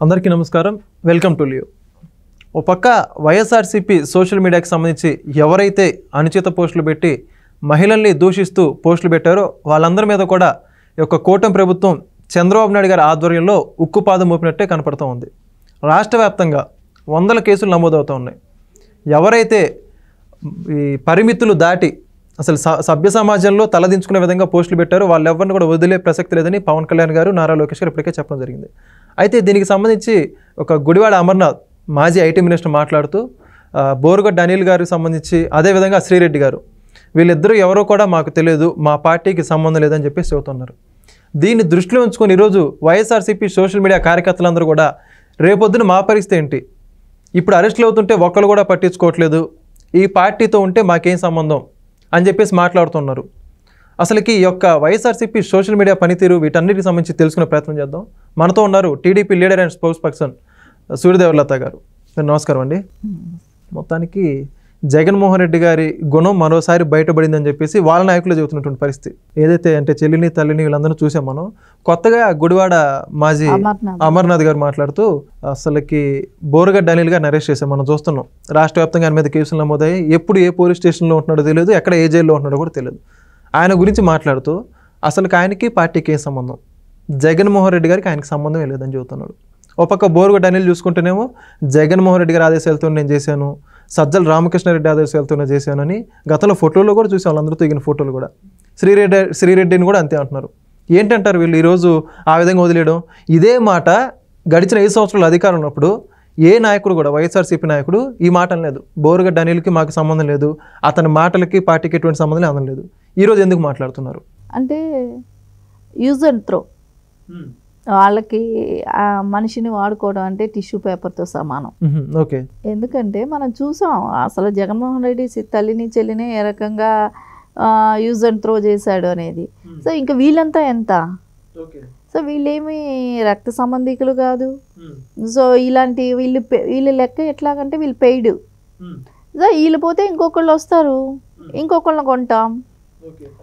అందరికీ నమస్కారం. Welcome to Leo. ఓ పక్క వైఎస్ఆర్సీపీ సోషల్ మీడియాకి సంబంధించి ఎవరైతే అనుచిత పోస్టులు పెట్టి మహిళల్ని దూషిస్తూ పోస్టులు పెట్టారో వాళ్ళందరి మీద కూడా ఈ యొక్క కూటమి ప్రభుత్వం చంద్రబాబు నాయుడు గారి ఆధ్వర్యంలో ఉక్కుపాదం మోపినట్టే కనపడుతూ ఉంది. రాష్ట్ర వ్యాప్తంగా 100 కేసులు నమోదవుతూ ఉన్నాయి. ఎవరైతే ఈ పరిమితులు దాటి అసలు సభ్య సమాజంలో తలదించుకునే విధంగా పోస్టులు పెట్టారో వాళ్ళెవరిని కూడా వదిలే ప్రసక్తి లేదని పవన్ కళ్యాణ్ గారు, నారా లోకేష్ గారు ఇప్పటికే చెప్పడం జరిగింది. అయితే దీనికి సంబంధించి ఒక గుడివాడ అమర్నాథ్ మాజీ ఐటీ మినిస్టర్ మాట్లాడుతూ బోరుగడ్డ అనిల్ గారికి సంబంధించి, అదేవిధంగా శ్రీరెడ్డి గారు, వీళ్ళిద్దరూ ఎవరో కూడా మాకు తెలియదు, మా పార్టీకి సంబంధం లేదని చెప్పేసి చెబుతున్నారు. దీన్ని దృష్టిలో ఉంచుకొని ఈరోజు వైఎస్ఆర్సీపీ సోషల్ మీడియా కార్యకర్తలందరూ కూడా రేపొద్దున మా పరిస్థితి ఏంటి, ఇప్పుడు అరెస్టులు అవుతుంటే ఒక్కరు కూడా పట్టించుకోవట్లేదు, ఈ పార్టీతో ఉంటే మాకేం సంబంధం అని చెప్పేసి మాట్లాడుతున్నారు. అసలుకి ఈ యొక్క వైఎస్ఆర్సీపీ సోషల్ మీడియా పనితీరు వీటన్నిటికి సంబంధించి తెలుసుకునే ప్రయత్నం చేద్దాం. మనతో ఉన్నారు TDP leader and spokesperson Suryadevalatha గారు. నమస్కారం అండి. మొత్తానికి జగన్మోహన్ రెడ్డి గారి గుణం మరోసారి బయటపడిందని చెప్పేసి వాళ్ళ నాయకులు చెబుతున్నటువంటి పరిస్థితి ఏదైతే అంటే చెల్లిని తల్లిని వీళ్ళందరూ చూసాం మనం. కొత్తగా గుడివాడ మాజీ అమర్నాథ్ గారు మాట్లాడుతూ అసలుకి బోరుగడ్డ అనిల్ గారిని అరెస్ట్ చేసాం, మనం చూస్తున్నాం. రాష్ట్ర వ్యాప్తంగా ఆయన మీద కేసులు నమోదయ్యాయి. ఎప్పుడు ఏ పోలీస్ స్టేషన్లో ఉంటున్నాడో తెలియదు, ఎక్కడ ఏ జైల్లో ఉంటున్నాడో కూడా తెలియదు. ఆయన గురించి మాట్లాడుతూ అసలుకి ఆయనకి పార్టీకి ఏ సంబంధం, జగన్మోహన్ రెడ్డి గారికి ఆయనకి సంబంధం లేదని చెబుతున్నాడు. ఒక పక్క బోరుగడ్డ అనిల్ చూసుకుంటేనేమో జగన్మోహన్ రెడ్డి గారి ఆదేశాలతో నేను చేశాను, సజ్జల రామకృష్ణారెడ్డి ఆదేశాలతోనే చేశానని గతంలో ఫోటోలో కూడా చూసాం, వాళ్ళందరితో దిగిన ఫోటోలు కూడా. శ్రీరెడ్డిని కూడా అంతే అంటున్నారు. ఏంటంటారు వీళ్ళు ఈరోజు ఆ విధంగా వదిలేయడం? ఇదే మాట గడిచిన 5 సంవత్సరాల అధికారం ఉన్నప్పుడు ఏ నాయకుడు కూడా, వైఎస్ఆర్సీపీ నాయకుడు ఈ మాట లేదు, బోరుగడ్డ అనిల్కి మాకు సంబంధం లేదు, అతని మాటలకి పార్టీకి ఎటువంటి సంబంధం లేదని లేదు. ఈరోజు ఎందుకు మాట్లాడుతున్నారు అంటే యూజ్ అండ్ త్రో. వాళ్ళకి ఆ మనిషిని వాడుకోవడం అంటే టిష్యూ పేపర్తో సమానం. ఓకే. ఎందుకంటే మనం చూసాం అసలు జగన్మోహన్ రెడ్డి తల్లిని చెల్లిని ఏ రకంగా యూజ్ అండ్ త్రో చేశాడు అనేది. సో ఇంకా వీళ్ళంతా ఎంత? సో వీళ్ళేమి రక్త సంబంధికులు కాదు. సో ఇలాంటి వీళ్ళ లెక్క ఎట్లాగంటే వీళ్ళు పెయిడ్. సో వీళ్ళు పోతే ఇంకొకళ్ళు వస్తారు, ఇంకొకళ్ళని కొంటాం.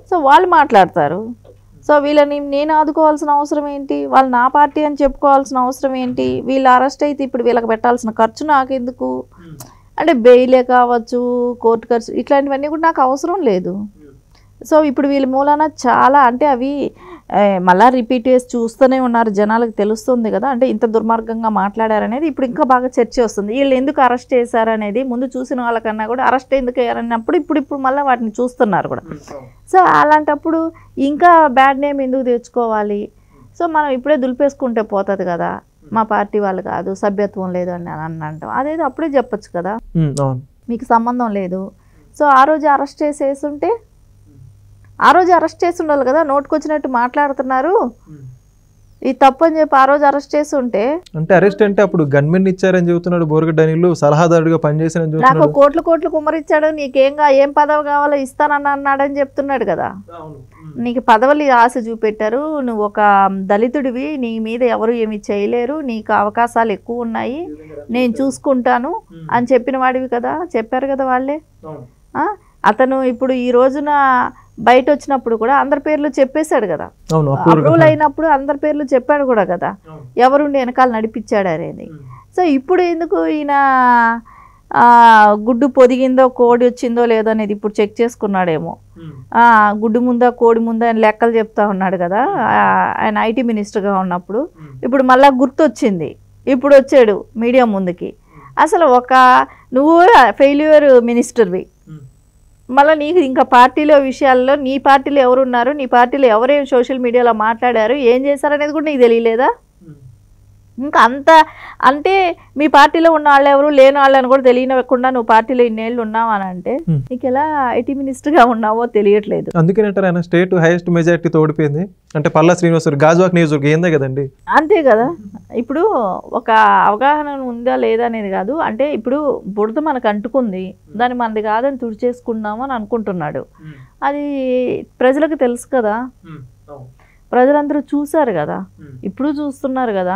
సో వాళ్ళు మాట్లాడతారు. సో వీళ్ళని నేను ఆదుకోవాల్సిన అవసరం ఏంటి, వాళ్ళు నా పార్టీ అని చెప్పుకోవాల్సిన అవసరం ఏంటి, వీళ్ళు అరెస్ట్ అయితే ఇప్పుడు వీళ్ళకి పెట్టాల్సిన ఖర్చు నాకెందుకు, అంటే బెయిలే కావచ్చు, కోర్టు ఖర్చు, ఇట్లాంటివన్నీ కూడా నాకు అవసరం లేదు. సో ఇప్పుడు వీళ్ళ మూలాన చాలా అంటే అవి మళ్ళీ రిపీట్ చేసి చూస్తూనే ఉన్నారు, జనాలకు తెలుస్తుంది కదా, అంటే ఇంత దుర్మార్గంగా మాట్లాడారనేది ఇప్పుడు ఇంకా బాగా చర్చ వస్తుంది. వీళ్ళు ఎందుకు అరెస్ట్ చేశారనేది ముందు చూసిన వాళ్ళకన్నా కూడా అరెస్ట్ ఎందుకు అయ్యారన్నప్పుడు ఇప్పుడు మళ్ళీ వాటిని చూస్తున్నారు కూడా. సో అలాంటప్పుడు ఇంకా బ్యాడ్ నేమ్ ఎందుకు తెచ్చుకోవాలి? సో మనం ఇప్పుడే దులిపేసుకుంటే పోతుంది కదా, మా పార్టీ వాళ్ళు కాదు, సభ్యత్వం లేదు అని అంటాం. అదేదో అప్పుడే చెప్పచ్చు కదా, మీకు సంబంధం లేదు. సో ఆ రోజు అరెస్ట్ చేసేస్తుంటే ఆ రోజు అరెస్ట్ చేసి ఉండాలి కదా, నోటుకొచ్చినట్టు మాట్లాడుతున్నారు. ఈ తప్పు అని చెప్పి ఆ రోజు అరెస్ట్ చేసి ఉంటే, అంటే అరెస్ట్ అంటే అప్పుడు గన్మెన్ ఇచ్చారని చెబుతున్నాడు బోరుగడ్డ అనిల్, సలహాదారుడిగా పనిచేసిన నాకు కోట్లు కుమ్మరిచ్చాడు, నీకేంగా ఏం పదవి కావాలో ఇస్తానని అన్నాడని చెప్తున్నాడు కదా. నీకు పదవులు ఆశ చూపెట్టారు, నువ్వు ఒక దళితుడివి, నీ మీద ఎవరు ఏమి చేయలేరు, నీకు అవకాశాలు ఎక్కువ ఉన్నాయి, నేను చూసుకుంటాను అని చెప్పిన వాడివి కదా, చెప్పారు కదా వాళ్ళే. అతను ఇప్పుడు ఈ రోజున బయట వచ్చినప్పుడు కూడా అందరి పేర్లు చెప్పేశాడు కదా, అప్రూవల్ అయినప్పుడు అందరి పేర్లు చెప్పాడు కూడా కదా, ఎవరుండి వెనకాల నడిపించాడు అనేది. సో ఇప్పుడు ఎందుకు ఈయన గుడ్డు పొదిగిందో కోడి వచ్చిందో లేదో అనేది ఇప్పుడు చెక్ చేసుకున్నాడేమో. గుడ్డు ముందా కోడి ముందా అని లెక్కలు చెప్తా ఉన్నాడు కదా ఆయన ఐటీ మినిస్టర్గా ఉన్నప్పుడు. ఇప్పుడు మళ్ళీ గుర్తొచ్చింది, ఇప్పుడు వచ్చాడు మీడియా ముందుకి. అసలు నువ్వు ఫెయిల్యూర్ మినిస్టర్వి, మళ్ళీ నీకు ఇంకా పార్టీలో విషయాల్లో నీ పార్టీలో ఎవరున్నారు, నీ పార్టీలో ఎవరేం సోషల్ మీడియాలో మాట్లాడారు, ఏం చేశారనేది కూడా నీకు తెలియలేదా? ఇంకా అంత అంటే మీ పార్టీలో ఉన్న వాళ్ళు ఎవరు లేని వాళ్ళని కూడా తెలియకుండా నువ్వు పార్టీలో ఇన్నేళ్ళు ఉన్నావు అని అంటే నీకు ఎలా ఐటీ మినిస్టర్గా ఉన్నావో తెలియట్లేదు. అందుకేనంటారు ఆయన స్టేట్ హైయెస్ట్ మెజారిటీతో ఓడిపోయింది అంటే పల్లా శ్రీనివాస్ గాజువాక్ నియోజకవర్గం ఏందే కదండి. అంతే కదా. ఇప్పుడు ఒక అవగాహన ఉందా లేదా అనేది కాదు, అంటే ఇప్పుడు బుడత మనకు అంటుకుంది, దాన్ని మనది కాదని తుడిచేసుకున్నాము అని అనుకుంటున్నాడు. అది ప్రజలకు తెలుసు కదా, ప్రజలందరూ చూశారు కదా, ఇప్పుడు చూస్తున్నారు కదా,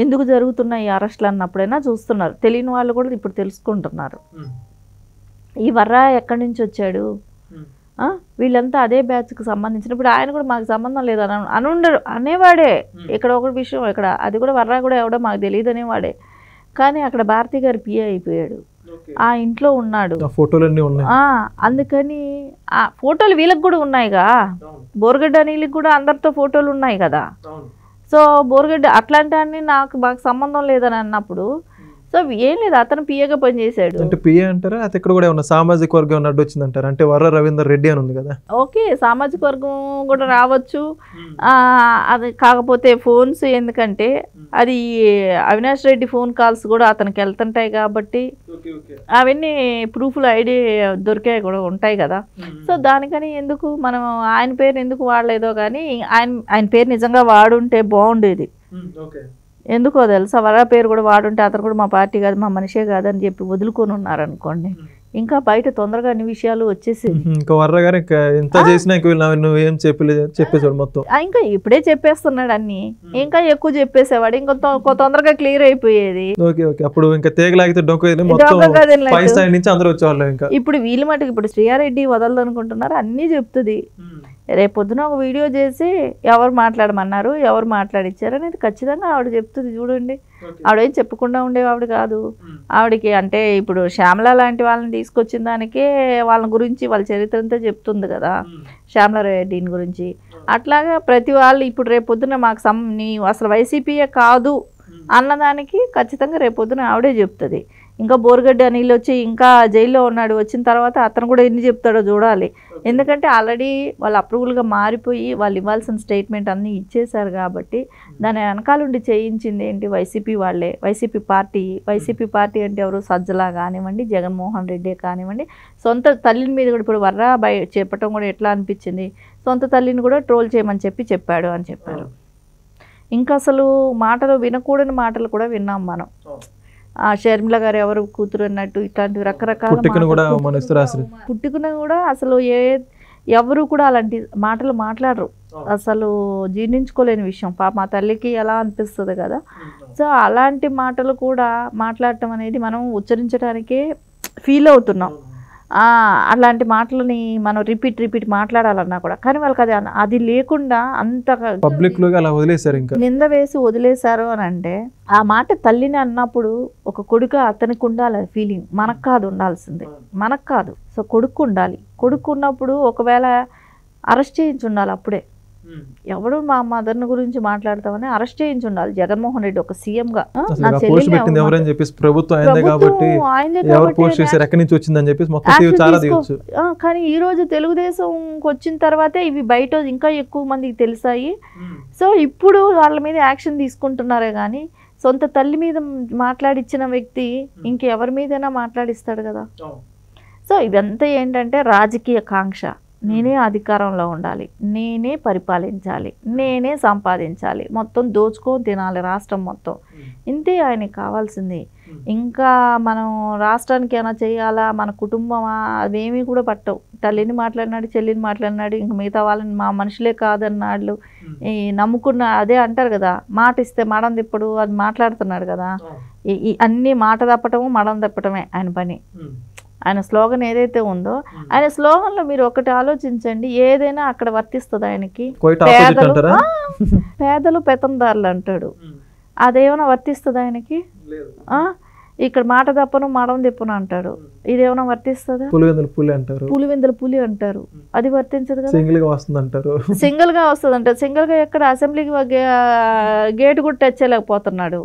ఎందుకు జరుగుతున్నాయి ఈ అరెస్టులు అన్నప్పుడైనా చూస్తున్నారు. తెలియని వాళ్ళు కూడా ఇప్పుడు తెలుసుకుంటున్నారు. ఈ వర్రా ఎక్కడి నుంచి వచ్చాడు, వీళ్ళంతా అదే బ్యాచ్కి సంబంధించిన. ఇప్పుడు ఆయన కూడా మాకు సంబంధం లేదు అనుండరు అనేవాడే. ఇక్కడ ఒక విషయం, ఇక్కడ అది కూడా వర్రా కూడా ఎవడో మాకు తెలియదు అనేవాడే. కానీ అక్కడ భారతి గారు పిఏ అయిపోయాడు, ఆ ఇంట్లో ఉన్నాడు, అందుకని ఆ ఫోటోలు వీళ్ళకి కూడా ఉన్నాయిగా. బోరగడ్డ అనిల్కి కూడా అందరితో ఫోటోలు ఉన్నాయి కదా. సో బోరగడ్డ అట్లాంటి మాకు సంబంధం లేదని అన్నప్పుడు సో ఏం లేదు, అతను పిఏగా పనిచేశాడు. అంటే పిఏ అంటారా అది ఇక్కడ కూడా ఏమన్నా సామాజిక వర్గం అడ్డు వచ్చింది అంటారు? అంటే వర్ర రవీందర్ రెడ్డి అని ఉంది కదా. ఓకే, సామాజిక వర్గం కూడా రావచ్చు. అది కాకపోతే ఫోన్స్, ఎందుకంటే అది అవినాష్ రెడ్డి ఫోన్ కాల్స్ కూడా అతనికి వెళ్తుంటాయి కాబట్టి అవన్నీ ప్రూఫ్లు ఐడి దొరికాయి కూడా ఉంటాయి కదా. సో దానికని ఎందుకు మనం ఆయన పేరు ఎందుకు వాడలేదో కానీ ఆయన పేరు నిజంగా వాడుంటే బాగుండేది. ఎందుకో తెలుసా, వర పేరు కూడా వాడుంటే అతను కూడా మా పార్టీ కాదు, మా మనిషే కాదని చెప్పి వదులుకొని ఉన్నారనుకోండి, ఇంకా బయట తొందరగా అన్ని విషయాలు వచ్చేసి ఇంకా వర్ర గారు ఎంత చేసినా నువ్వేం చెప్పేసాడు మొత్తం. ఇంకా ఇప్పుడే చెప్పేస్తున్నాడు అన్ని, ఇంకా ఎక్కువ చెప్పేసేవాడు, ఇంకా తొందరగా క్లియర్ అయిపోయేది. అప్పుడు ఇంకా తేగలాగితే నుంచి అందరూ వచ్చేవాళ్ళు. ఇంకా ఇప్పుడు వీళ్ళు మటుకు ఇప్పుడు శ్రీయారెడ్డి వదలదు అనుకుంటున్నారు, అన్నీ చెప్తుంది. రేపొద్దున ఒక వీడియో చేసి ఎవరు మాట్లాడమన్నారు, ఎవరు మాట్లాడిచ్చారు అనేది ఖచ్చితంగా ఆవిడ చెప్తుంది. చూడండి, ఆవిడేం చెప్పకుండా ఉండేవి ఆవిడ కాదు. ఆవిడకి అంటే ఇప్పుడు శ్యామల లాంటి వాళ్ళని తీసుకొచ్చిన దానికే వాళ్ళ గురించి వాళ్ళ చరిత్ర అంతా చెప్తుంది కదా, శ్యామల రెడ్డిని గురించి. అట్లాగా ప్రతి వాళ్ళు ఇప్పుడు రేపొద్దున మాకు నీవు అసలు వైసీపీయే కాదు అన్నదానికి ఖచ్చితంగా రేపొద్దున ఆవిడే చెప్తుంది. ఇంకా బోరగడ్డ అనిల్ వచ్చి ఇంకా జైల్లో ఉన్నాడు, వచ్చిన తర్వాత అతను కూడా ఎన్ని చెప్తాడో చూడాలి. ఎందుకంటే ఆల్రెడీ వాళ్ళు అప్రూవల్గా మారిపోయి వాళ్ళు ఇవ్వాల్సిన స్టేట్మెంట్ అన్నీ ఇచ్చేశారు కాబట్టి దాని వెనకాలండి చేయించింది ఏంటి వైసీపీ వాళ్ళే, వైసీపీ పార్టీ అంటే ఎవరు, సజ్జలా కానివ్వండి, జగన్మోహన్ రెడ్డి కానివ్వండి, సొంత తల్లిని మీద కూడా ఇప్పుడు వర్రా చెప్పటం కూడా ఎట్లా అనిపించింది, సొంత తల్లిని కూడా ట్రోల్ చేయమని చెప్పాడు అని చెప్పారు. ఇంకా అసలు మాటలు వినకూడని మాటలు కూడా విన్నాం మనం. షర్మిల గారు ఎవరు కూతురు అన్నట్టు ఇట్లాంటివి రకరకాల పుట్టుకున్న కూడా అసలు ఎవరు కూడా అలాంటి మాటలు మాట్లాడరు, అసలు జీర్ణించుకోలేని విషయం. పాప మా తల్లికి ఎలా అనిపిస్తుంది కదా. సో అలాంటి మాటలు కూడా మాట్లాడటం అనేది మనం ఉచ్చరించడానికే ఫీల్ అవుతున్నాం. అలాంటి మాటలని మనం రిపీట్ మాట్లాడాలన్నా కూడా, కానీ వాళ్ళకి అది లేకుండా అంత పబ్లిక్ లో అలా వదిలేశారు, ఇంకా నింద వేసి వదిలేశారు అని అంటే ఆ మాట తల్లిని అన్నప్పుడు ఒక కొడుకు అతనికి ఉండాలి ఫీలింగ్, మనకు కాదు ఉండాల్సింది, మనకు కాదు. సో కొడుకు ఉండాలి, కొడుకు ఉన్నప్పుడు ఒకవేళ అరెస్ట్ చేయించి ఉండాలి. అప్పుడే ఎవడు మా మదర్ని గురించి మాట్లాడతామని అరెస్ట్ చేయించి ఉండాలి జగన్మోహన్ రెడ్డి ఒక సీఎం గా. కానీ ఈ రోజు తెలుగుదేశంకి వచ్చిన తర్వాతే ఇవి బయట ఇంకా ఎక్కువ మందికి తెలిసాయి. సో ఇప్పుడు వాళ్ళ మీద యాక్షన్ తీసుకుంటున్నారే కానీ సొంత తల్లి మీద మాట్లాడిచ్చిన వ్యక్తి ఇంకెవరి మీదైనా మాట్లాడిస్తాడు కదా. సో ఇదంతా ఏంటంటే రాజకీయ కాంక్ష, నేనే అధికారంలో ఉండాలి, నేనే పరిపాలించాలి, నేనే సంపాదించాలి, మొత్తం దోచుకొని తినాలి రాష్ట్రం మొత్తం, ఇంతే ఆయనకి కావాల్సింది. ఇంకా మనం రాష్ట్రానికి ఏమైనా చేయాలా, మన కుటుంబమా, అవేమీ కూడా పట్టవు. తల్లిని మాట్లాడినాడు, చెల్లిని మాట్లాడినాడు, ఇంక మిగతా వాళ్ళని మా మనుషులే కాదన్నాడు, ఈ నమ్ముకున్న అదే అంటారు కదా, మాట ఇస్తే మడం తిప్పడు, అది మాట్లాడుతున్నాడు కదా. ఈ అన్ని మాట తప్పటము మడం తప్పటమే ఆయన పని. ఆయన స్లోగన్ ఏదైతే ఉందో, ఆయన స్లోగన్లో మీరు ఒకటి ఆలోచించండి, ఏదైనా అక్కడ వర్తిస్తుంది ఆయనకి. పేదలు పెత్తందారులు అంటాడు, అదేమైనా వర్తిస్తుంది ఆయనకి? ఇక్కడ మాట తప్పను మడం తిప్పను అంటాడు, ఇదేమైనా వర్తిస్తుందా? పులివెందుల పులి అంటారు, అది వర్తించదు కదా. సింగిల్ గా వస్తుంది అంటారు, సింగిల్ గా ఎక్కడ అసెంబ్లీకి గేట్ కూడా టచ్ చేయలేకపోతున్నాడు,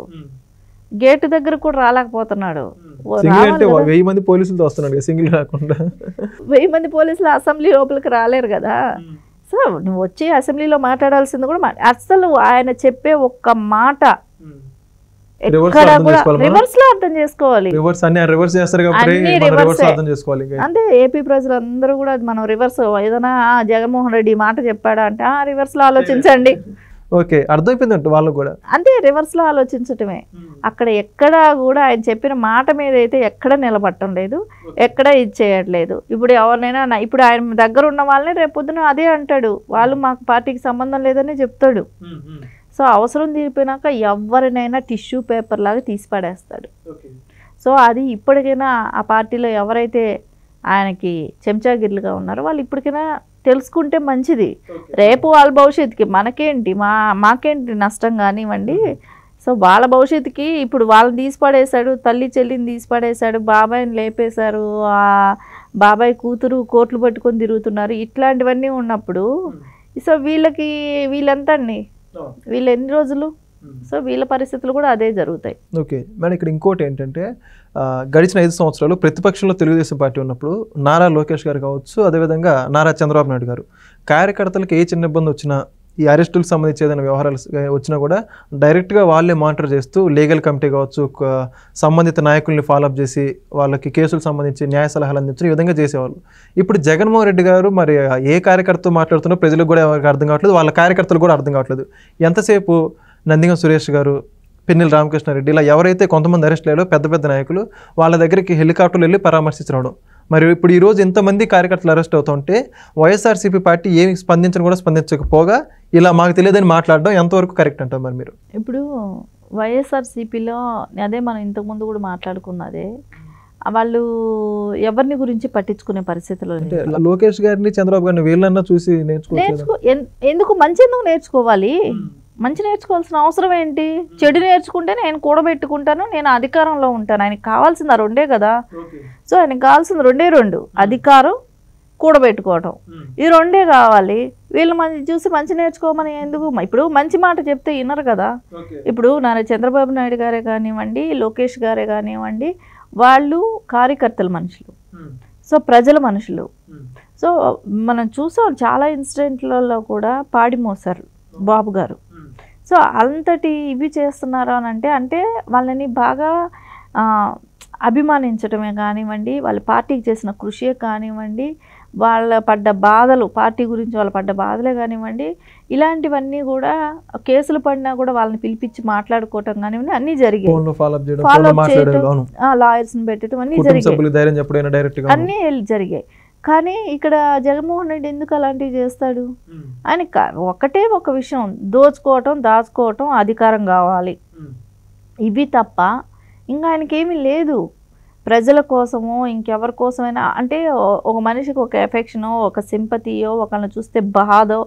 గేటు దగ్గర కూడా రాలేకపోతున్నాడు. 1000 మంది పోలీసులతో వస్తున్నాడు సింగిల్ రాకుండా. 1000 మంది పోలీసులు అసెంబ్లీ లోపలికి రాలేరు కదా. సో నువ్వు వచ్చి అసెంబ్లీలో మాట్లాడాల్సింది కూడా అసలు ఆయన చెప్పే ఒక్క మాట రివర్స్ లో అర్థం చేసుకోవాలి. అంటే ఏపీ ప్రజలందరూ కూడా మనం రివర్స్, ఏదైనా జగన్మోహన్ రెడ్డి మాట చెప్పాడా అంటే రివర్స్ లో ఆలోచించండి. ఓకే, అర్థమైపోయిందంట వాళ్ళు కూడా. అంతే, రివర్స్ లో ఆలోచించటమే. అక్కడ ఎక్కడా కూడా ఆయన చెప్పిన మాట మీద అయితే ఎక్కడ నిలబట్టడం లేదు, ఎక్కడ ఇది చేయట్లేదు. ఇప్పుడు ఎవరినైనా ఇప్పుడు ఆయన దగ్గర ఉన్న వాళ్ళని రేపొద్దున అదే అంటాడు, వాళ్ళు మాకు పార్టీకి సంబంధం లేదని చెప్తాడు. సో అవసరం తీరిపోయినాక ఎవరినైనా టిష్యూ పేపర్ లాగా తీసి పడేస్తాడు. సో అది ఇప్పటికైనా ఆ పార్టీలో ఎవరైతే ఆయనకి చెంచాగిర్లుగా ఉన్నారు. వాళ్ళు ఇప్పటికైనా తెలుసుకుంటే మంచిది. రేపు వాళ్ళ భవిష్యత్తుకి మనకేంటి, మాకేంటి నష్టం కానివ్వండి. సో వాళ్ళ భవిష్యత్తుకి ఇప్పుడు వాళ్ళని తీసి పడేశాడు, తల్లి చెల్లిని తీసి పడేశాడు, బాబాయిని లేపేశారు, ఆ బాబాయ్ కూతురు కోట్లు పట్టుకొని తిరుగుతున్నారు. ఇట్లాంటివన్నీ ఉన్నప్పుడు సో వీళ్ళంతా అండి వీళ్ళు ఎన్ని రోజులు, సో వీళ్ళ పరిస్థితులు కూడా అదే జరుగుతాయి. ఓకే మేడం, ఇక్కడ ఇంకోటి ఏంటంటే గడిచిన 5 సంవత్సరాలు ప్రతిపక్షంలో తెలుగుదేశం పార్టీ ఉన్నప్పుడు నారా లోకేష్ గారు కావచ్చు, అదేవిధంగా నారా చంద్రబాబు నాయుడు గారు కార్యకర్తలకు ఏ చిన్న ఇబ్బంది వచ్చినా, ఈ అరెస్టులకు సంబంధించి ఏదైనా వ్యవహారాలు వచ్చినా కూడా డైరెక్ట్గా వాళ్ళే మానిటర్ చేస్తూ లీగల్ కమిటీ కావచ్చు, సంబంధిత నాయకుల్ని ఫాలోఅప్ చేసి వాళ్ళకి కేసులకు సంబంధించి న్యాయ సలహాలు అందించిన ఈ విధంగా చేసేవాళ్ళు. ఇప్పుడు జగన్మోహన్ రెడ్డి గారు మరి ఏ కార్యకర్తతో మాట్లాడుతున్నా ప్రజలకు కూడా ఎవరికి అర్థం కావట్లేదు, వాళ్ళ కార్యకర్తలు కూడా అర్థం కావట్లేదు. ఎంతసేపు నందిగం సురేష్ గారు, పిన్నెల రామకృష్ణారెడ్డి ఇలా ఎవరైతే కొంతమంది అరెస్ట్ అయ్యారో పెద్ద పెద్ద నాయకులు వాళ్ళ దగ్గరికి హెలికాప్టర్లు వెళ్ళి పరామర్శించడం. మరి ఇప్పుడు ఈరోజు ఇంతమంది కార్యకర్తలు అరెస్ట్ అవుతుంటే వైఎస్ఆర్సీపీ పార్టీ ఏమి స్పందించకపోగా ఇలా మాకు తెలియదని మాట్లాడడం ఎంతవరకు కరెక్ట్ అంటారు మరి మీరు? ఇప్పుడు వైఎస్ఆర్సీపీలో అదే మనం ఇంతకుముందు కూడా మాట్లాడుకున్నదే, వాళ్ళు ఎవరిని గురించి పట్టించుకునే పరిస్థితుల్లో అంటే లోకేష్ గారిని చంద్రబాబు గారిని వీళ్ళన్నా చూసి ఎందుకు మంచి ఎందుకు నేర్చుకోవాలి? మంచి నేర్చుకోవాల్సిన అవసరం ఏంటి? చెడు నేర్చుకుంటే నేను కూడబెట్టుకుంటాను, నేను అధికారంలో ఉంటాను. ఆయనకి కావాల్సింది ఆ రెండే కదా. సో ఆయనకి కావాల్సింది రెండు, అధికారం, కూడబెట్టుకోవటం, ఈ రెండే కావాలి. వీళ్ళు మంచి చూసి మంచి నేర్చుకోమని ఎందుకు? ఇప్పుడు మంచి మాట చెప్తే వినరు కదా. ఇప్పుడు నారా చంద్రబాబు నాయుడు గారే కానివ్వండి, లోకేష్ గారే కానివ్వండి, వాళ్ళు కార్యకర్తల మనుషులు, సో ప్రజల మనుషులు. సో మనం చూసాం చాలా ఇన్సిడెంట్లలో కూడా పాడి మోసారు బాబు గారు. సో అంతటి ఇవి చేస్తున్నారు అని అంటే వాళ్ళని బాగా అభిమానించడమే కానివ్వండి, వాళ్ళ పార్టీకి చేసిన కృషియే కానివ్వండి, వాళ్ళ పడ్డ బాధలు, పార్టీ గురించి వాళ్ళ పడ్డ బాధలే కానివ్వండి, ఇలాంటివన్నీ కూడా కేసులు పడినా కూడా వాళ్ళని పిలిపించి మాట్లాడుకోవటం కానివ్వండి అన్నీ జరిగాయి. ఫాలోఅప్ చేయడం, లాయర్స్ని పెట్టడం అన్నీ జరిగాయి, అన్నీ జరిగాయి. కానీ ఇక్కడ జగన్మోహన్ రెడ్డి ఎందుకు అలాంటివి చేస్తాడు? ఆయనకి ఒకటే ఒక విషయం, దోచుకోవటం, దాచుకోవటం, అధికారం కావాలి, ఇవి తప్ప ఇంకా ఆయనకేమీ లేదు. ప్రజల కోసమో ఇంకెవరి కోసమైనా అంటే ఒక మనిషికి ఒక ఎఫెక్షనో, ఒక సింపతియో, ఒకళ్ళని చూస్తే బాధో,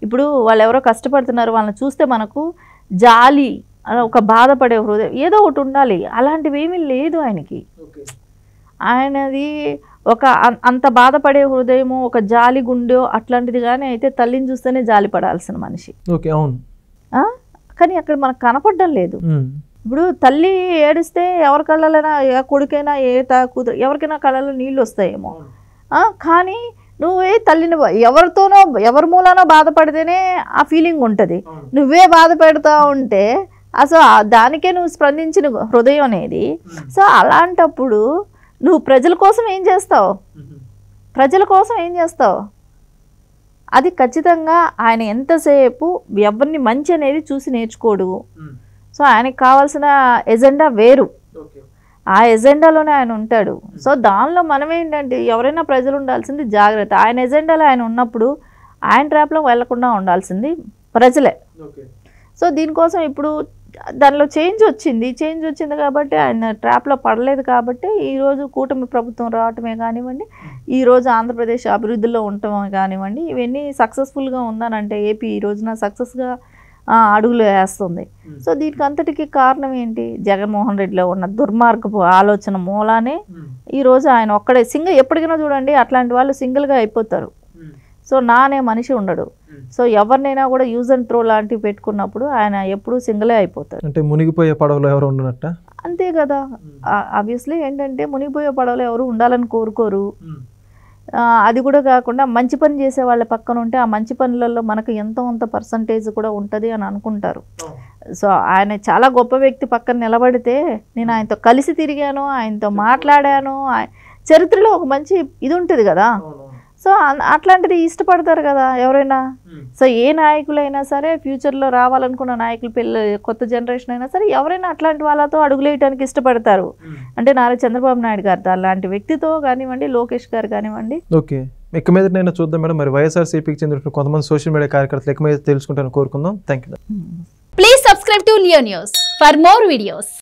ఇప్పుడు వాళ్ళు ఎవరో కష్టపడుతున్నారు వాళ్ళని చూస్తే మనకు జాలి, ఒక బాధపడే హృదయం ఏదో ఒకటి ఉండాలి. అలాంటివి ఏమీ లేదు ఆయనకి. ఆయనది ఒక అంత బాధపడే హృదయము, ఒక జాలి గుండె అట్లాంటిది కానీ అయితే తల్లిని చూస్తేనే జాలి పడాల్సిన మనిషి. కానీ అక్కడ మనకు కనపడడం లేదు. ఇప్పుడు తల్లి ఏడిస్తే ఎవరి కళ్ళైనా, ఏ కొడుకైనా, ఏ కూతురు ఎవరికైనా కళ్ళలో నీళ్ళు వస్తాయేమో. కానీ నువ్వే తల్లిని ఎవరితోనో ఎవరి మూలానో బాధపడితేనే ఆ ఫీలింగ్ ఉంటుంది. నువ్వే బాధ పెడతా ఉంటే అసలు దానికే నువ్వు స్పందించిన హృదయం అనేది. సో అలాంటప్పుడు నువ్వు ప్రజల కోసం ఏం చేస్తావు? ప్రజల కోసం ఏం చేస్తావు? అది ఖచ్చితంగా ఆయన ఎంతసేపు ఎవరిని మంచి అనేది చూసి నేర్చుకోడు. సో ఆయనకి కావాల్సిన ఎజెండా వేరు, ఆ ఎజెండాలోనే ఆయన ఉంటాడు. సో దానిలో మనం ఏంటంటే ఎవరైనా ప్రజలు ఉండాల్సింది జాగ్రత్త. ఆయన ఎజెండాలో ఆయన ఉన్నప్పుడు ఆయన ట్రాప్లో వెళ్లకుండా ఉండాల్సింది ప్రజలే. సో దీనికోసం ఇప్పుడు దానిలో చేంజ్ వచ్చింది కాబట్టి ఆయన ట్రాప్లో పడలేదు కాబట్టి ఈరోజు కూటమి ప్రభుత్వం రావటమే కానివ్వండి, ఈరోజు ఆంధ్రప్రదేశ్ అభివృద్ధిలో ఉండటమే కానివ్వండి, ఇవన్నీ సక్సెస్ఫుల్గా ఉందనంటే ఏపీ ఈ రోజున సక్సెస్గా అడుగులు వేస్తుంది. సో దీనికి అంతటికి కారణం ఏంటి? జగన్మోహన్ రెడ్డిలో ఉన్న దుర్మార్గపు ఆలోచన మూలానే ఈరోజు ఆయన ఒక్కడే ఎప్పటికైనా చూడండి అట్లాంటి వాళ్ళు సింగిల్గా అయిపోతారు. సో నానే మనిషి ఉండడు. సో ఎవరినైనా కూడా యూజ్ అండ్ త్రో లాంటివి పెట్టుకున్నప్పుడు ఆయన ఎప్పుడూ సింగిలే అయిపోతారు. అంటే మునిగిపోయే పడవలో ఎవరు ఉండనట్ట? అంతే కదా. ఆబ్వియస్లీ ఏంటంటే మునిగిపోయే పడవలో ఎవరు ఉండాలని కోరుకోరు. అది కూడా కాకుండా మంచి పని చేసే వాళ్ళ పక్కన ఉంటే ఆ మంచి పనులలో మనకు ఎంతో అంత పర్సంటేజ్ కూడా ఉంటుంది అని అనుకుంటారు. సో ఆయన చాలా గొప్ప వ్యక్తి పక్కన నిలబడితే నేను ఆయనతో కలిసి తిరిగాను, ఆయనతో మాట్లాడాను, చరిత్రలో ఒక మంచి ఇది ఉంటుంది కదా. సో అట్లాంటిది ఇష్టపడతారు కదా ఎవరైనా. సో ఏ నాయకులైనా సరే, ఫ్యూచర్లో రావాలనుకున్న నాయకులు, కొత్త జనరేషన్ అయినా సరే ఎవరైనా అట్లాంటి వాళ్ళతో అడుగులేయడానికి ఇష్టపడతారు. అంటే నారా చంద్రబాబు నాయుడు గారితో అలాంటి వ్యక్తితో కానివ్వండి, లోకేష్ గారు కానివ్వండి. ఓకే, ఇక మీద నేను చూద్దాం మేడం. మరి వైఎస్ఆర్సీపీకి చెందిన కొంతమంది సోషల్ మీడియా కార్యకర్తలు ఇక మీద తెలుసుకుంటాను కోరుకుందాం. Thank you. Please subscribe to Leo news for more videos.